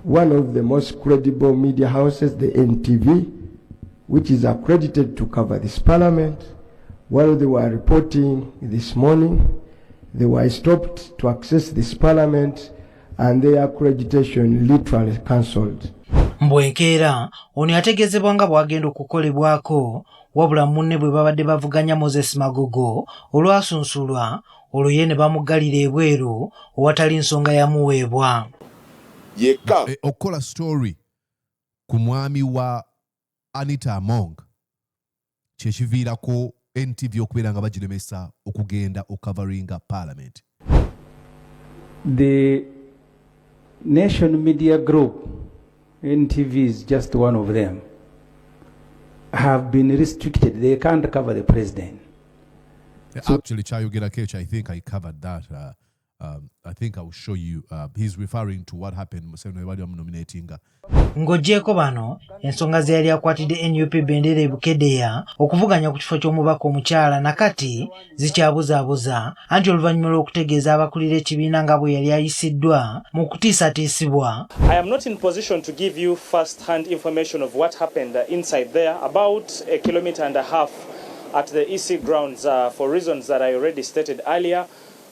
one of the most credible media houses, the NTV, which is accredited to cover this parliament, while they were reporting this morning, they were stopped to access this parliament and their accreditation literally cancelled. Mbwenkeera ono yategezebwa nga bwagenda okukolebwako wabula munne bwe babadde bavuganya Moses Magogo olwasunsulwa olwo ye ne bamuggalira ebweru owatali nsonga yamuweebwa. Okola story ku mwami wa Anita Among kyekiviirako NTV okubeera nga bagiremesa okugenda okuveringa parliament. The Nation Media Group, NTV is just one of them, have been restricted. They can't cover the president. Actually, Chayogera Kech, I think I covered that. I think I will show you. He's referring to what happened. Nominating. Ng'ogyeko bano ensonga ze yali akwatidde NUP bendera e Bukedeya okuvuganya ku kifo ky'omubaka omukyala nakati zikyabuzaabuza anti oluvannyuma lw'okutegeeza abakulira ekibiina nga bwe yali ayisiddwa mu kutiisatiisibwa. I am not in position to give you first-hand information of what happened inside there, about 1.5 kilometers at the EC grounds for reasons that I already stated earlier.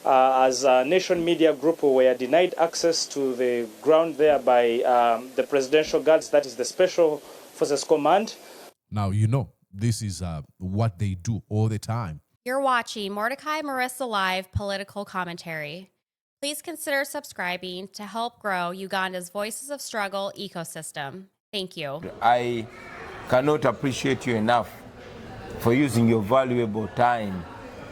As a Nation Media Group, we were denied access to the ground there by the Presidential Guards, that is the Special Forces Command. Now, you know, this is what they do all the time. You're watching Mordecai Marissa Live Political Commentary. Please consider subscribing to help grow Uganda's Voices of Struggle ecosystem. Thank you. I cannot appreciate you enough for using your valuable time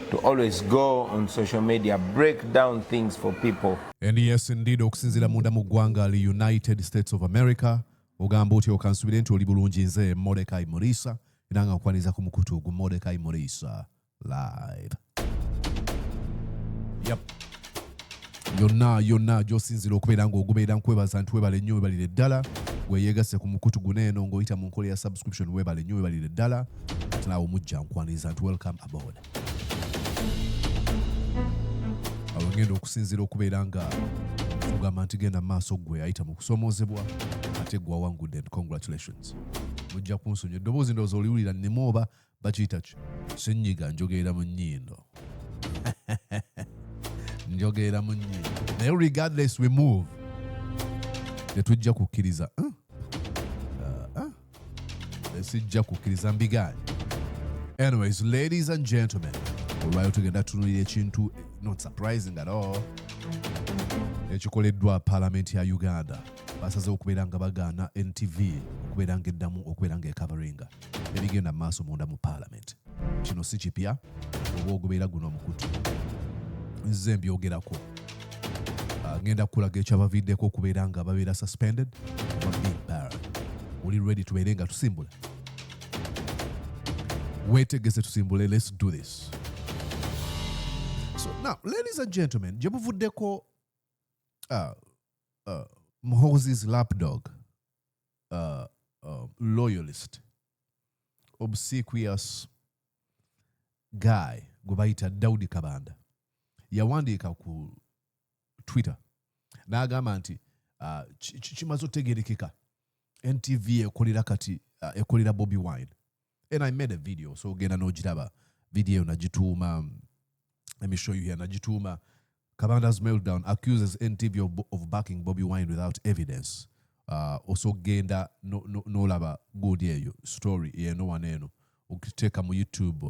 to always go on social media, break down things for people. And yes, indeed, okusinzira munda mu ggwanga li United States of America, ogamba oti okansubire nti oli bulungi nze Mordecai Marissa, era nga nkwaniza ku mukutu gu Mordecai Marissa Live. Yep. Yonna gy'osinzira okubeera ng'ogoberera nkwebaza nti webale nnyo webalire ddala, weyeegase ku mukutu guneeno ng'oyita mu nkola ya subscription webale nnyo webalire ddala, ate naawe omujja nkwaniza nti welcome aboard. Ngenda okusinzira okubeera nga tugamba nti genda mu maaso gwe ayita mu kusomoozebwa ate gwe wawangudde and congratulations. Mujja kunsonyiwa eddoboozi ndowooza oliwulira nnemu oba bakiyita ki ssenyiga njogerera mu nnyindo. Njogerera mu nnyindo. Naye regardless we move tetujja kukkiriza sijja kukkiriza mbiganye. Anyways, ladies and gentlemen, olwayo tugenda tutunulira ekintu not surprising at all ekikoleddwa Parliament ya Uganda. Basaze okubeera nga bagaana NTV okubeera nga eddamu okubeera nga ekaveringa ebigenda mu maaso munda mu Parliament. Kino si kipya oba ogubeera guno omukutu nze mbyogerako. Ngenda kukulaga ekyabaviddeko okubeera nga babeera suspended oba being barred. Oli ready tubeere nga tusimbula? Weetegese tusimbule. Let's do this. So now, ladies and gentlemen, jebuvuddeko Mhozi's lapdog, loyalist, obsequious guy gwe bayita Daudi Kabanda yawandiika ku Twitter n'agamba nti kimaze otegeerekeka NTV ekolera kati ekolera Bobi Wine. And I made a video, so genda n'ogiraba video nagituuma. Let me show you here. Najituma Kabanda's meltdown accuses NTV of backing Bobi Wine without evidence. Also genda no laba good yeyo story ye no waneno. Ukiteka mu YouTube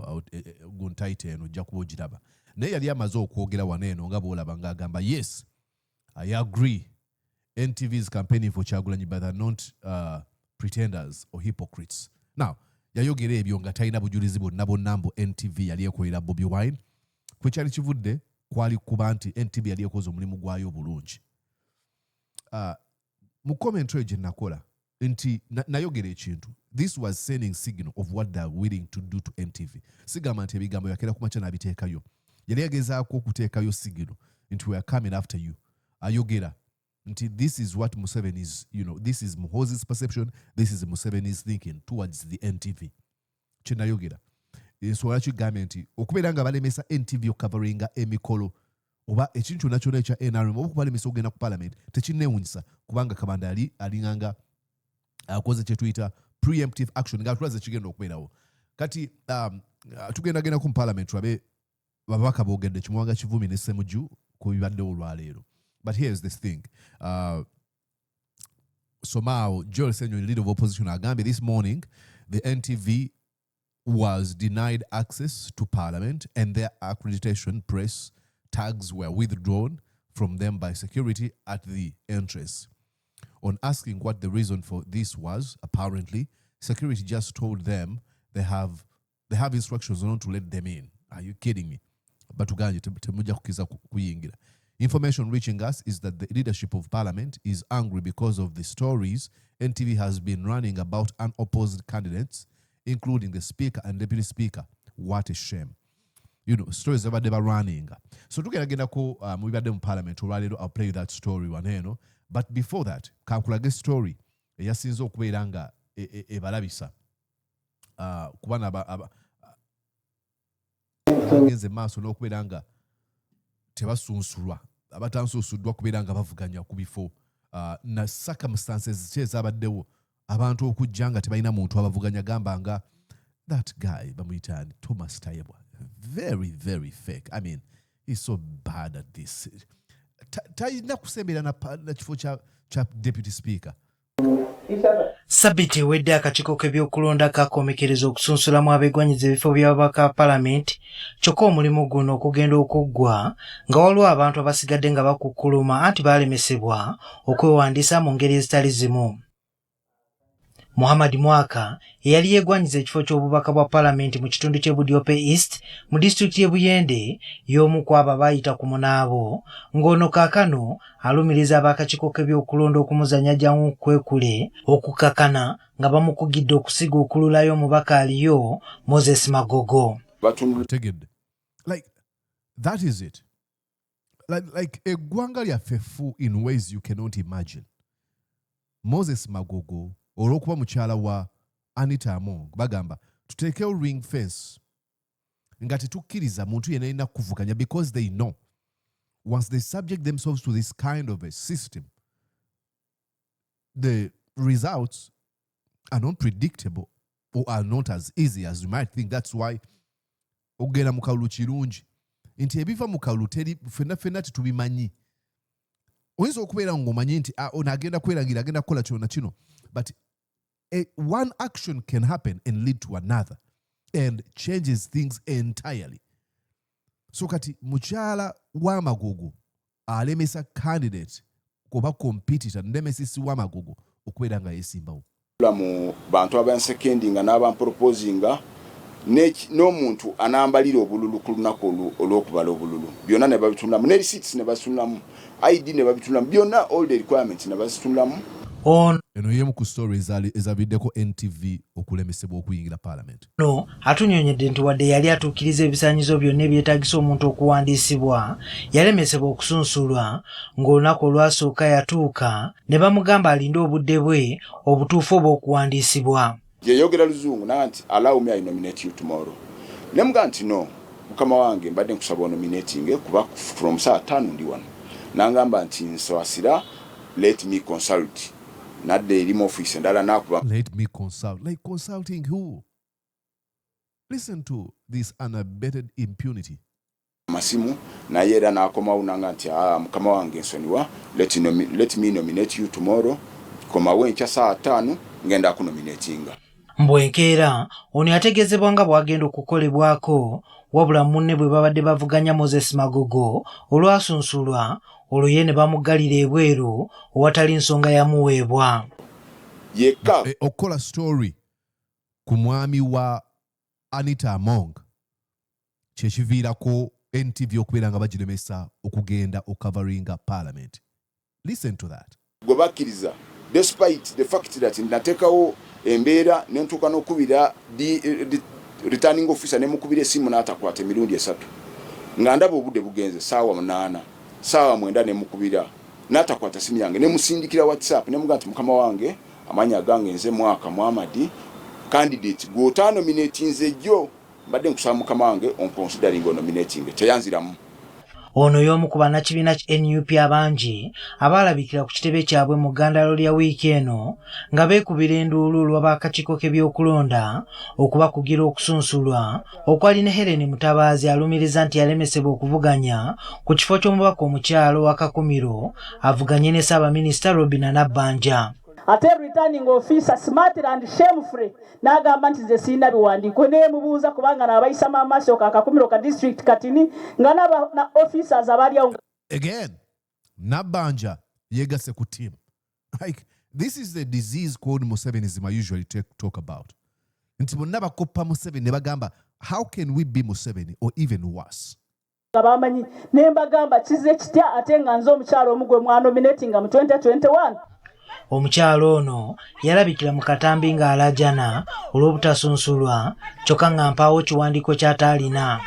guntaite eno jakubo jiraba. Naye yali amaze okwogera waneno nga bolaba ngagamba yes, I agree. NTV is campaigning for Kyagulanyi, but they're not pretenders or hypocrites. Now, yayogera ebyo nga talina bujulizi bonna bonnambo NTV yali ekolera Bobi Wine. Kwekyali kivudde kwali kuba nti NTV yali ekoze omulimu gwayo bulungi. Mu commentary gye nakola nti nayogera ekintu. This was sending signal of what they are willing to do to NTV. Sigamba nti ebigambo yakera kumakya n'abiteekayo. Yali yagezaako okuteekayo signal nti we are coming after you. Ayogera nti this is what Museveni is, this is Muhoozi's perception, this is Museveni's thinking towards the NTV. Kye nayogera. Ensonga kigambye nti okubeera nga balemesa NTV okaveringa emikolo oba ekintu kyonna ekya NRM oba kubalemesa okugenda ku parliament tekinnewunyisa kubanga Kabanda alinganga akoze kye tuyita preemptive action nga tulaze kigenda okubeerawo kati tugenda ku parliament tulabe babaka boogedde Kimuwanga Kivumi ne Ssemujju ku bibaddewo olwaleero. But here's this thing. Somehow, Joel Senyo, leader of opposition, agambye this morning, the NTV was denied access to Parliament and their accreditation press tags were withdrawn from them by security at the entrance. On asking what the reason for this was, apparently, security just told them they have instructions not to let them in. Are you kidding me? But information reaching us is that the leadership of Parliament is angry because of the stories NTV has been running about unopposed candidates, including the Speaker and Deputy Speaker. What a shame. You know, stories about never running. So tugenda ko mu bibadde mu Parliament olwaleero I'll play that story one eno. But before that, kankulage story eyasinze okubeera nga ebalabisa kubana abagenze maaso n'okubeera nga tebasunsulwa abatansusuddwa kubeera nga bavuganya ku bifo na circumstances kyezabaddewo abantu okujja nga tebalina muntu abavuganya gamba nga that guy bamuyitaani Thomas Tayebwa very very fake. I mean, he's so bad at this. Talina kusembera na kifo cha deputy speaker. Sabiti ewedde akakiiko k'ebyokulonda kakomekkereza okusunsulamu abeegwanyiza ebifo by'ababaka Parliament kyokka omulimu guno okugenda okuggwa nga waliwo abantu abasigadde nga bakukkuluma anti baalemesebwa okwewandiisa mu ngeri ezitali zimu. Muhammad Mwaka eyali yeegwanyiza ekifo ky'obubaka bwa Parliament mu kitundu ky'e Budyope East mu disitulikiti y'e Buyende y'omu ku abo abaayita ku munaabo ng'ono kaakano alumiriza ab'akakiiko k'ebyokulonda okumuzanya jangu kwekule okukakana nga bamukugidde okusiga okululayo omubaka aliyo Moses Magogo. Like, that is it. Like eggwanga lyaffe fu in ways you cannot imagine. Moses Magogo olw'okuba mukyala wa Anita Among bagamba tuteekewo ring fence nga tetukkiriza muntu yenna alina kuvuganya because they know once they subject themselves to this kind of a system the results are not predictable or are not as easy as you might think. That's why ogenda mu kalulu kirungi nti ebiva mu kalulu teri ffenna tetubimanyi. Oyinza okubeera ng'omanyi nti ono agenda kweragira agenda kukola kyonna kino but one action can happen and lead to another and changes things entirely. So kati mukyala wa Magogo alemesa candidate kuba competitor Nemesis wa Magogo okubeera nga yesimbawo. Mu bantu abansekendinga n'abamproposinga n'omuntu anambalira obululu ku lunaku olw'okubala obululu byonna ne babitulamu ne receipts ne basulamu ID ne babitulamu byonna all the requirements ne basitulamu. Eno yemu ku stories ezaviddeko NTV okulemesebwa okuyingira Parliament. No, atunyonyedde nti wadde yali atuukiriza ebisaanyizo byonna ebyetaagisa omuntu okuwandiisibwa yalemesebwa okusunsulwa ng'olunaku olwasooka yatuuka ne bamugamba alinde obudde bwe obutuufu obw'okuwandiisibwa. Yeyogera Luzungu nanti allow me I nominate you tomorrow. Ne muga nti no mukama wange mbadde nkusaba nominating kuba from saa 5 ndi wano. Nangamba nti nswasira let me consult. Not the remote office and let me consult. Like consulting who? Listen to this unabated impunity. Masimu na yera na akoma unanga nti mukama wange nsoniwa let me nominate you tomorrow koma wencha saa 5 ngenda kunominatinga. Mbwenkeera ono yategezebwa nga bwagenda okukolebwako wabula munne bwe babadde bavuganya Moses Magogo olwasunsulwa olwo ye ne bamuggalira ebweru owatali nsonga yamuweebwa. Yeka okola story ku mwami wa Anita Among kyekiviirako NTV okubeera nga bagilemesa okugenda okavaringa Parliament. Listen to that. Gwe bakkiriza despite the fact that nateekawo embeera nentuuka n'okubira returning officer ne mukubira essimu n'atakwata emirundi 3 nga ndaba obudde bugenze saawa 8 saawa 9 ne mukubira n'atakwata simu yange ne musindikira WhatsApp ne muga nti mukama wange amanya gange nze Mwaka Muhammad candidate go nominating nze jjo mbadde nkusaba mukama wange on considering nominating teyanziramu. Ono y'omu ku bannakibiina ki NUP abangi abaalabikira ku kitebe kyabwe mu ggandalo lya wiiki eno nga beekubira enduulu olw'ab'akakiiko k'ebyokulonda okubakugira okusunsulwa okwalina Helen Mutabaazi alumiriza nti yalemesebwa okuvuganya ku kifo ky'omubaka omukyalo wa Kakumiro avuganye ne Ssaabaminisita Robinah Nabbanja. Ate returning officer smart and shameful n'agamba nti ze sina biwandiiko neemubuuza kubanga n'abayisa maaso ka Kakumiro ka district katini nga na officers abali awo. Again, Nabbanja yegase ku team. Like, this is the disease called Musevenism I usually talk about. Nti bonna bakoppa Museveni ne bagamba, how can we be Museveni or even worse? Bamanyi ne mbagamba kize kitya ate nga nze omukyalo omugwe mwanominatinga mu 2021. Omukyalo ono yalabikira mu katambi ng'alajana olw'obutasunsulwa kyokka nga mpaawo kiwandiiko ky'ataalina.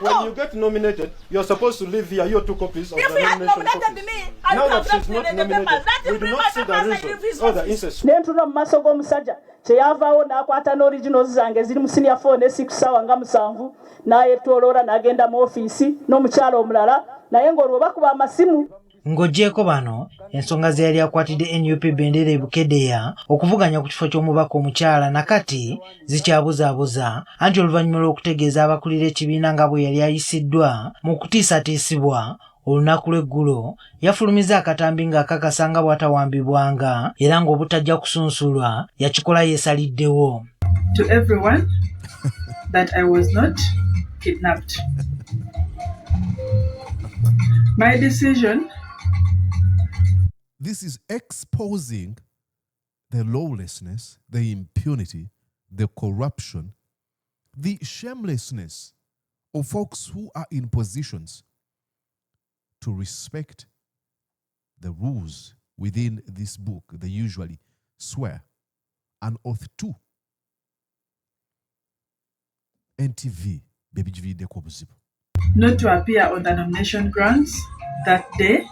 When you get nominated, you're supposed to leave here your 2 copies of the nomination copies. Now that she's not nominated, we do not see the reason or the incest. Nentuna mu maaso g'omusajja kyeyavaawo n'akwata n'originals zange ziri mu senior 4 ne 6 ssaawa nga 7 n'ayetooloola n'agenda mu ofiisi n'omukyalo omulala naye ng'olwo bakuba amasimu. Ng'oggyeko bano ensonga ze yali akwatidde NUP Bendera e Bukedeya okuvuganya ku kifo ky'omubaka omukyala nakati zikyabuzaabuza anti oluvannyuma lw'okutegeeza abakulira ekibiina nga bwe yali ayisiddwa mu kutiisatiisibwa olunaku lw'eggulo yafulumiza akatambi ng'akakasa nga bw'atawambibwanga era ng'obutajja kusunsulwa yakikola yeesaliddewo. To everyone that I was not kidnapped. My decision. This is exposing the lawlessness, the impunity, the corruption, the shamelessness of folks who are in positions to respect the rules within this book. They usually swear an oath to. NTV, baby not to appear on the nomination grounds that day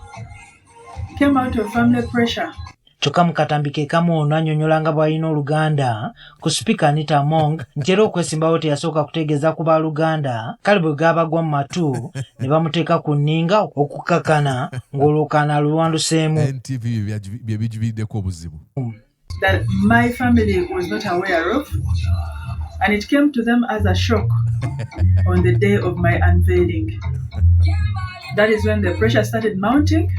came out of family pressure. Kyokka mu katambi ke kamu ono annyonnyola nga bw'alina Oluganda ku Speaker Anita Among nti era okwesimbawo teyasooka kutegeeza ku baaluganda kale bwe gaabagwa mu matu ne bamuteeka ku nninga okukakana ng'olwokaana luwanduseemu. NTV bye bigividdeko obuzibu. That my family was not aware of, and it came to them as a shock on the day of my unveiling. That is when the pressure started mounting.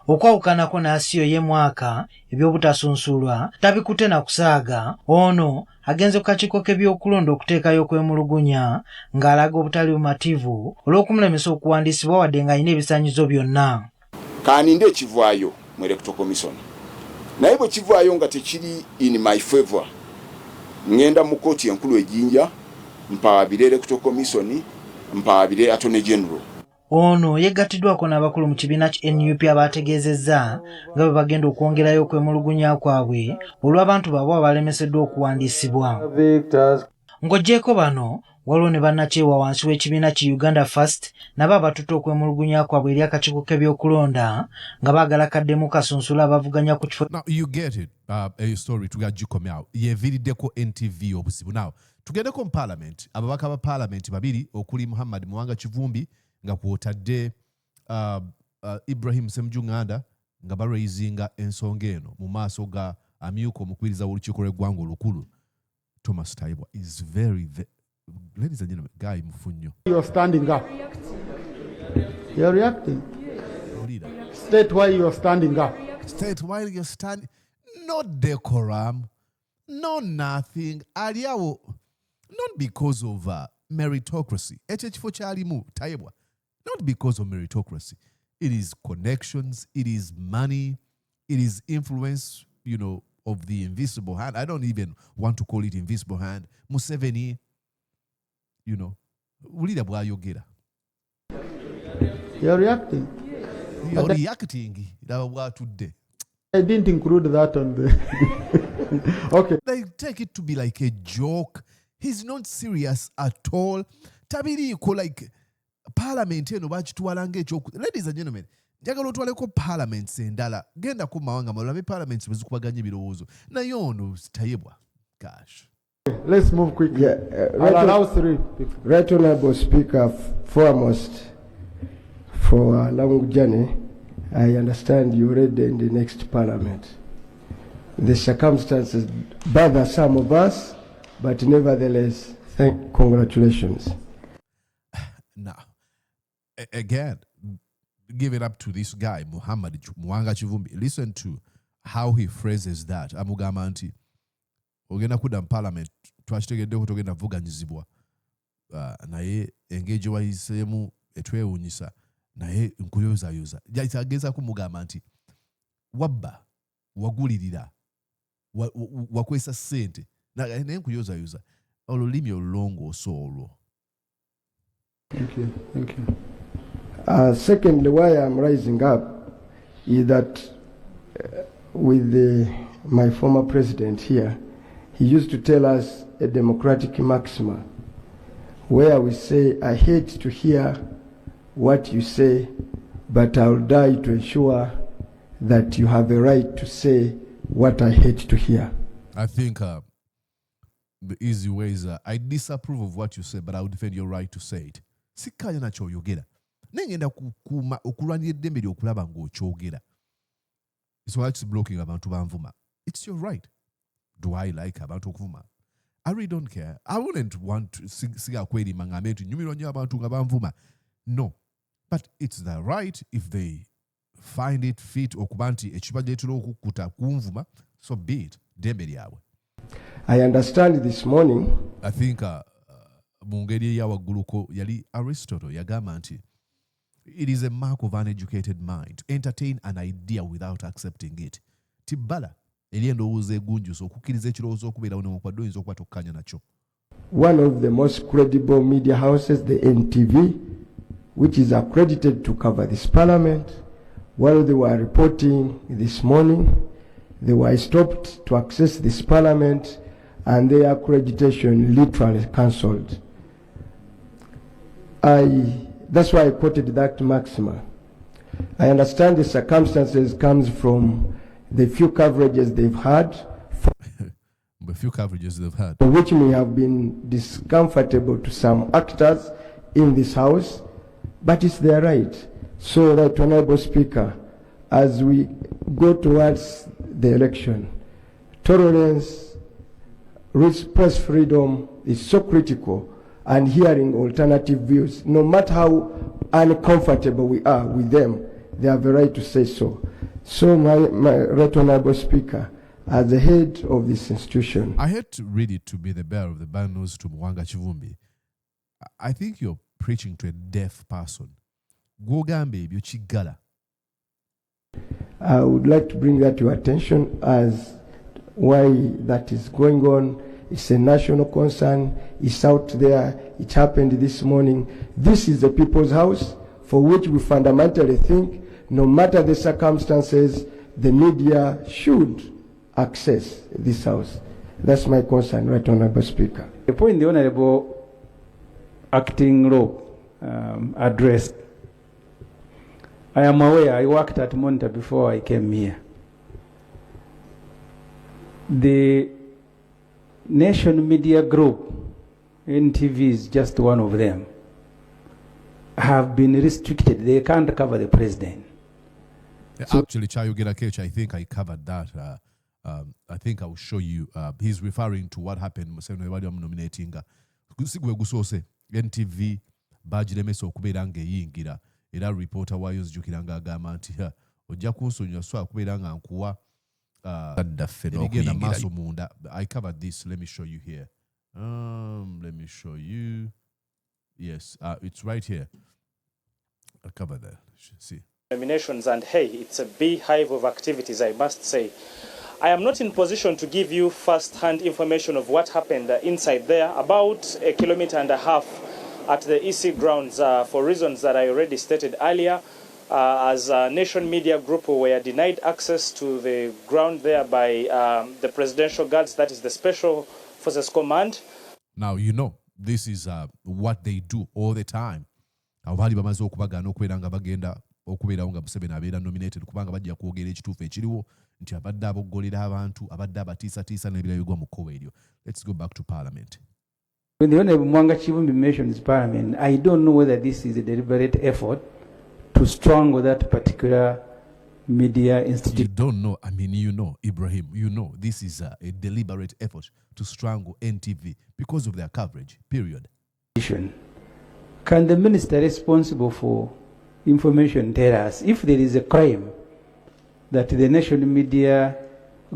Okwawukanako n'asiyo ye mwaka eby'obutasunsulwa tabikutte na kusaaga ono agenze ku kakiiko k'ebyokulonda okuteekayo okwemulugunya ng'alaga obutali bumativu olw'okumulemesa okuwandiisibwa wadde ng'alina ebisaanyizo byonna. Kaaninde ekivaayo mu Electoral Commission naye bwe kivaayo nga tekiri in my favor ngenda mu kooti enkulu ejjinja mpaabire Electoral Commission mpaabire Attorney General. Ono yegattiddwako n'abakulu mu kibiina ki NUP abategeezezza nga bwe bagenda okwongerayo okwemulugunya kwabwe olw'abantu baabwe abalemeseddwa okuwandiisibwa. Ng'oggyeko bano waliwo ne bannakyewa wansi w'ekibiina ki Uganda First nabo abatutte okwemulugunya kwabwe eri akakiiko k'ebyokulonda nga baagala kaddemu kasunsula abavuganya ku kifo. Now you get it, a story tugagikomyawo yeviiriddeko NTV obuzibu. Now tugendeko mu Parliament, ababaka ba Parliament babiri okuli Muhammad Muwanga Kivumbi nga kwotadde Ibrahim Semjunganda nga baraisinga ensonga eno mu maaso ga amyuka omukubiriza w'olukiiko lw'eggwanga olukulu Thomas Taibwa is very ladies and gentlemen, guy mufunyo. You're standing up. You're reacting. State why you're standing up. State why you're standing. No decorum. No nothing. Aliawo. Not because of meritocracy. Ekifo kyalimu Taibwa. Not because of meritocracy. It is connections. It is money. It is influence, of the invisible hand. I don't even want to call it invisible hand. Museveni, ulira bwayogera. You're reacting. You're reacting. I didn't include that on the... Okay. They take it to be like a joke. He's not serious at all. Tabiriko like Parliament eno bakitwalanga ekyoku. Ladies and gentlemen, njagala otwaleko Parliament endala. Genda ku mawanga malala Parliament bezikubaganya ebirowoozo. Naye ono Taibwa. Gosh. Let's move quickly. Yeah, I'll allow 3 people. Right Honorable Speaker, foremost, for a long journey, I understand you're ready in the next Parliament. The circumstances bother some of us, but nevertheless, congratulations. Now, again, give it up to this guy, Muhammad Mwanga Chivumbi. Listen to how he phrases that. Amugamba nti ogenda kuda Parliament twashtegedde kutogenda vuganyizibwa naye engage wayisemu etwewunyisa naye nkuyozayoza ageza kumugamba nti wabba wagulirira wakwesa ssente naye nkuyozayoza olulimi olulongoosa olwo. Thank you. Thank you. Secondly, why I'm rising up is that with my former president here, he used to tell us a democratic maxima where we say, I hate to hear what you say, but I'll die to ensure that you have a right to say what I hate to hear. I think the easy way is I disapprove of what you say, but I'll defend your right to say it. Sikanya na choyogera. Nengenda kukuma okulwanira eddembe lyokulaba ng'okyogera. It's like blocking abantu banvuma. It's your right. Do I like abantu okuvuma? I really don't care. I wouldn't want to siga kweli mangamentu nyumirwa nnyo abantu nga banvuma. No. But it's their right if they find it fit okuba nti ekibaletera okukkuta kunvuma, so be it. Ddembe lyabwe. I understand this morning. I think mu ngeri eyawagguluko yali Aristotle yagamba nti it is a mark of uneducated mind to entertain an idea without accepting it. Tibbala eri endowooza egunjusa okukkiriza ekirowoozo okubeerawo newankubadde oyinza okuba tokkanya nakyo. One of the most credible media houses, the NTV, which is accredited to cover this Parliament, while they were reporting this morning, they were stopped to access this Parliament and their accreditation literally cancelled. That's why I quoted that maxima. I understand the circumstances comes from the few coverages they've had, which may have been discomfortable to some actors in this House, but it's their right. So, Right Honorable Speaker, as we go towards the election, tolerance, press freedom is so critical, and hearing alternative views, no matter how uncomfortable we are with them, they have a right to say so. So, my Right Honorable Speaker, as the head of this institution, I hate really to be the bearer of the bad news to Mwanga Chivumbi. I think you're preaching to a deaf person. Gogambe ebyo kigala. I would like to bring that to your attention as why that is going on. It's a national concern. It's out there. It happened this morning. This is the People's House, for which we fundamentally think, no matter the circumstances, the media should access this House. That's my concern, Right Honorable Speaker. The point the Honorable Acting Law addressed, I am aware, I worked at Monitor before I came here. The Nation Media Group, NTV is just one of them, have been restricted. They can't cover the president. So actually, Chayogera Kech, I think I covered that. I think I'll show you. He's referring to what happened. Nominating NTV bajiremeso okubeera ng'eyingira era reporter wayo nzijukiranga agamba nti ojja kunsonyiwa so akubeera nga nkuwa ebigenda maaso munda. I covered this. Let me show you here. Let me show you. Yes, it's right here. I covered that. See. Nominations, and hey, it's a beehive of activities, I must say. I am not in position to give you first-hand information of what happened inside there. About 1.5 kilometers at the EC grounds, for reasons that I already stated earlier. As a Nation Media Group, we were denied access to the ground there by the Presidential Guards, that is the Special Forces Command. Now, you know, this is what they do all the time. Abali bamaze okubagana okubeera nga bagenda okubeerawo nga Museveni abeera nominated kubanga bajja kwogera ekituufu ekiriwo nti abadde aboggolera abantu abadde abatiisatiisa n'ebirala bigwa mu kkowa eryo. Let's go back to Parliament. When the Honorable Mwanga Chivumbi mentions Parliament, I don't know whether this is a deliberate effort to strangle that particular media institution. You don't know, I mean, you know, Ibrahim, you know, this is a deliberate effort to strangle NTV because of their coverage, period. Can the minister responsible for information tell us if there is a crime that the national media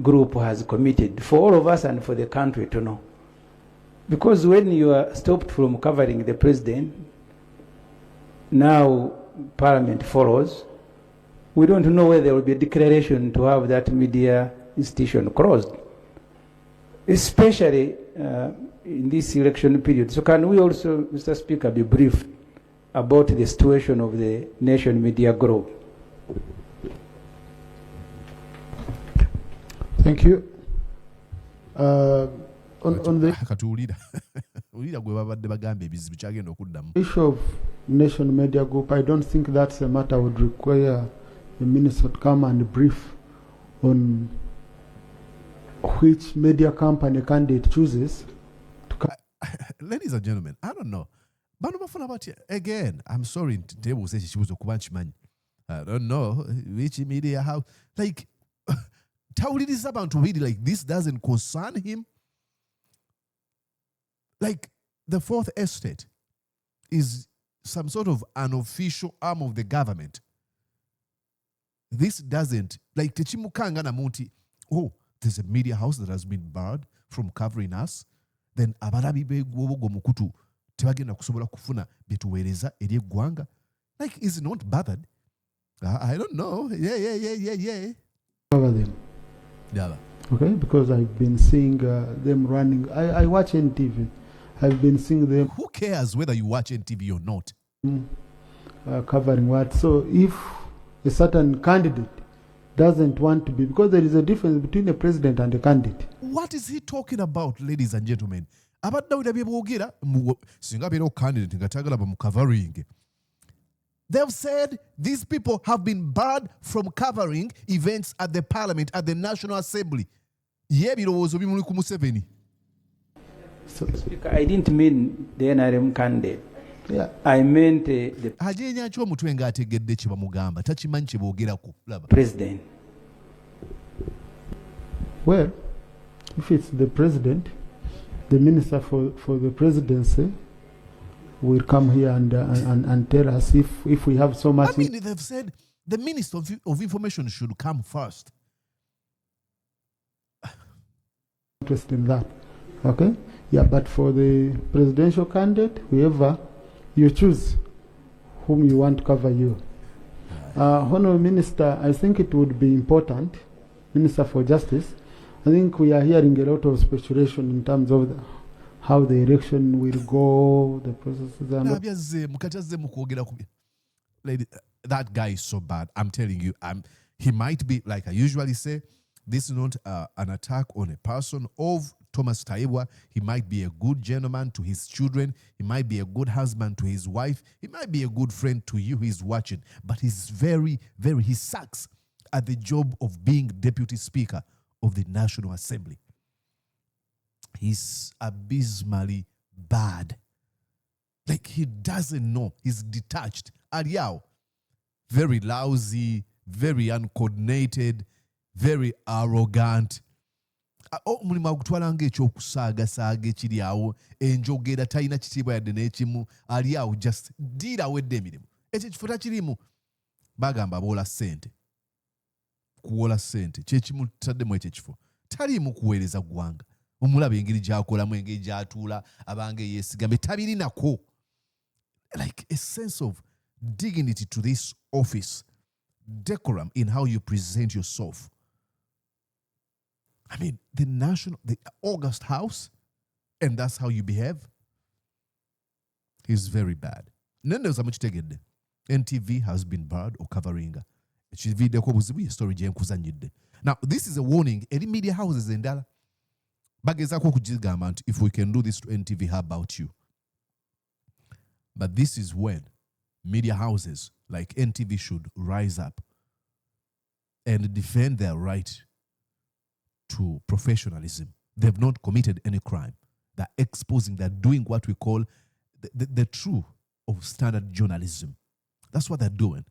group has committed for all of us and for the country to know? Because when you are stopped from covering the president, now Parliament follows, we don't know whether there will be a declaration to have that media institution closed, especially in this election period. So can we also, Mr. Speaker, be brief about the situation of the nation media group? Thank you. On the issue of nation media group, I don't think that's a matter would require the minister to come and brief on which media company candidate chooses to come. Ladies and gentlemen, I don't know. Again, I'm sorry, table says she was a Kubanchi man. I don't know which media house. Like, how did this happen to read like this doesn't concern him? Like, the Fourth Estate is some sort of unofficial arm of the government. This doesn't, like, Techimukanga Namunti, oh, there's a media house that has been barred from covering us. Then abarabi be gwogo mukutu tebagenda kusobola kufuna betuwereza eri eggwanga. Like, is not bothered. I don't know. Yeah. Cover them. Yeah. Okay, because I've been seeing them running. I watch NTV. I've been seeing them. Who cares whether you watch NTV or not? Covering what? So if a certain candidate doesn't want to be, because there is a difference between a president and a candidate. What is he talking about, ladies and gentlemen? They've said these people have been barred from covering events at the Parliament, at the National Assembly. So, Speaker, I didn't mean the NRM candidate. Yeah. I meant the president. Well, if it's the president, the minister for the presidency will come here and tell us if we have so much. I mean, they've said the minister of information should come first. Interest in that. Okay? Yeah, but for the presidential candidate, whoever you choose, whom you want to cover you. Honorable Minister, I think it would be important, Minister for Justice, I think we are hearing a lot of speculation in terms of how the election will go, the processes. Lady, that guy is so bad. I'm telling you, he might be, like I usually say, this is not an attack on a person of Thomas Taibwa. He might be a good gentleman to his children. He might be a good husband to his wife. He might be a good friend to you who is watching. But he's he sucks at the job of being Deputy Speaker of the National Assembly. He's abysmally bad. Like, he doesn't know. He's detached. Ariao, very lousy, very uncoordinated, very arrogant. Omulimu agutwalanga ekyokusaagasaaga ekiri awo enjogera talina kitiibwa yadde n'ekimu ali awo just dira awedde emirimu ekyo kifo takirimu bagamba boola ssente kuwola ssente kyekimu taddemu ekyo ekifo taliimu kuweereza ggwanga omulaba engeri gy'akolamu engeri gy'atuula abange yeesigambe tabirinako like a sense of dignity to this office, decorum in how you present yourself. I mean, the August House, and that's how you behave, is very bad. NTV has been barred or covering. Now, this is a warning. Any media houses in Dala, if we can do this to NTV, how about you? But this is when media houses like NTV should rise up and defend their right to professionalism. They've not committed any crime. They're exposing, they're doing what we call the true of standard journalism. That's what they're doing.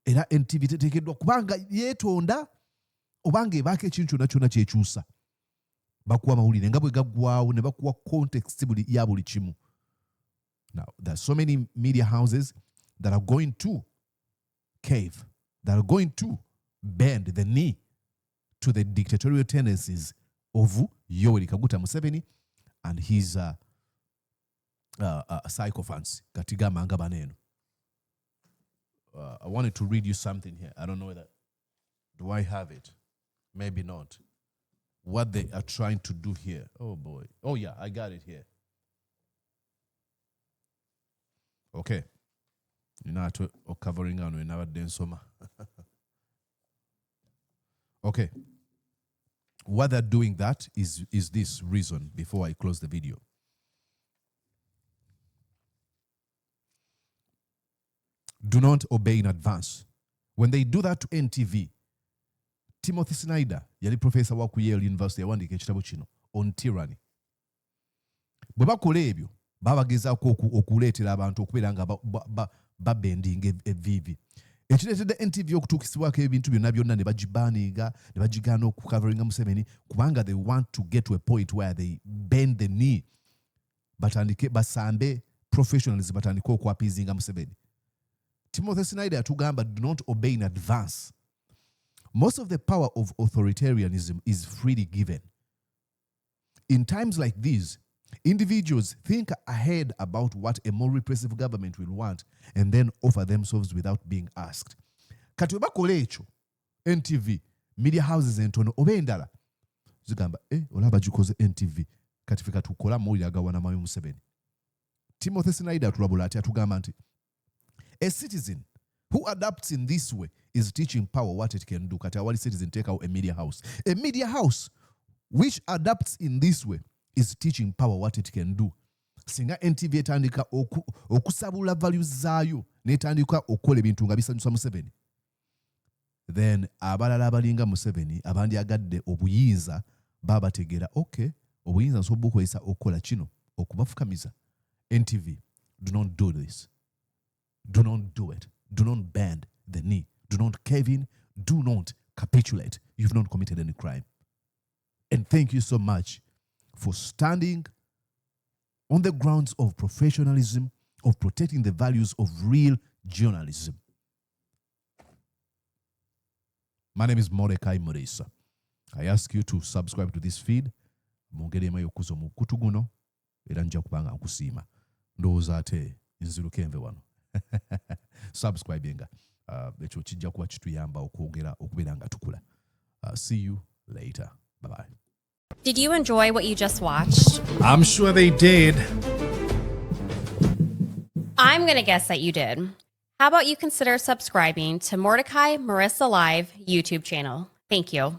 Era NTV tetekedwa kubanga yetonda obange bake chinchu nachona chechusa. Bakuwa mahulire nga bwe gaggwawo ne bakuwa context ya buli kimu. Now, there are so many media houses that are going to cave, that are going to bend the knee to the dictatorial tendencies of Yoweri Kaguta Museveni and his sycophants. Katigama Angabaneno. I wanted to read you something here. I don't know whether, do I have it? Maybe not. What they are trying to do here. Oh boy. Oh yeah, I got it here. Okay. You know, covering on never done soma. Okay. What they're doing that is this reason before I close the video. Do not obey in advance. When they do that to NTV, Timothy Snyder, yali professor wa ku Yale University, yawandika ekitabo kino on tyranny. Bwe bakola ebyo, babagezaako okuleetera abantu okubeera nga babendinga evivi. Ekireetedde NTV okutuukisibwako ebintu byonna ne bagibaninga, ne bagigaana okucoveringa Museveni, kubanga they want to get to a point where they bend the knee, batandike basambe professionalism, batandike okwapizinga Museveni. Timothy Snyder atugamba, do not obey in advance. Most of the power of authoritarianism is freely given. In times like these, individuals think ahead about what a more repressive government will want and then offer themselves without being asked. Kati we bakola ekyo, NTV, media houses entono oba endala, zigamba, olaba gikoze NTV, kati fika tukola amawulire agawana mayo Museveni. Timothy Snyder atulabula ati atugamba nti, a citizen who adapts in this way is teaching power what it can do. Kati awali citizen take out a media house. A media house which adapts in this way is teaching power what it can do. Singa NTV etandika okusabula values zaayo netandika okola ebintu nga bisanyusa Museveni, then abalala abalinga Museveni abandi agadde obuyinza babategera, okay, obuyinza nsobola okukozesa okola kino okubafukamiza. NTV, do not do this. Do not do it. Do not bend the knee. Do not cave in. Do not capitulate. You've not committed any crime. And thank you so much for standing on the grounds of professionalism, of protecting the values of real journalism. My name is Mordecai Morisa. I ask you to subscribe to this feed. Mungere mayo kuzo mukutuguno era nja kubanga nkusiima. Ndowooza ate nziruke enve wano. Subscribinga ekyo kijja kuba kituyamba okwongera okubeera nga tukula. See you later. Bye-bye. Did you enjoy what you just watched? I'm sure they did. I'm going to guess that you did. How about you consider subscribing to Mordecai Marissa Live YouTube channel? Thank you.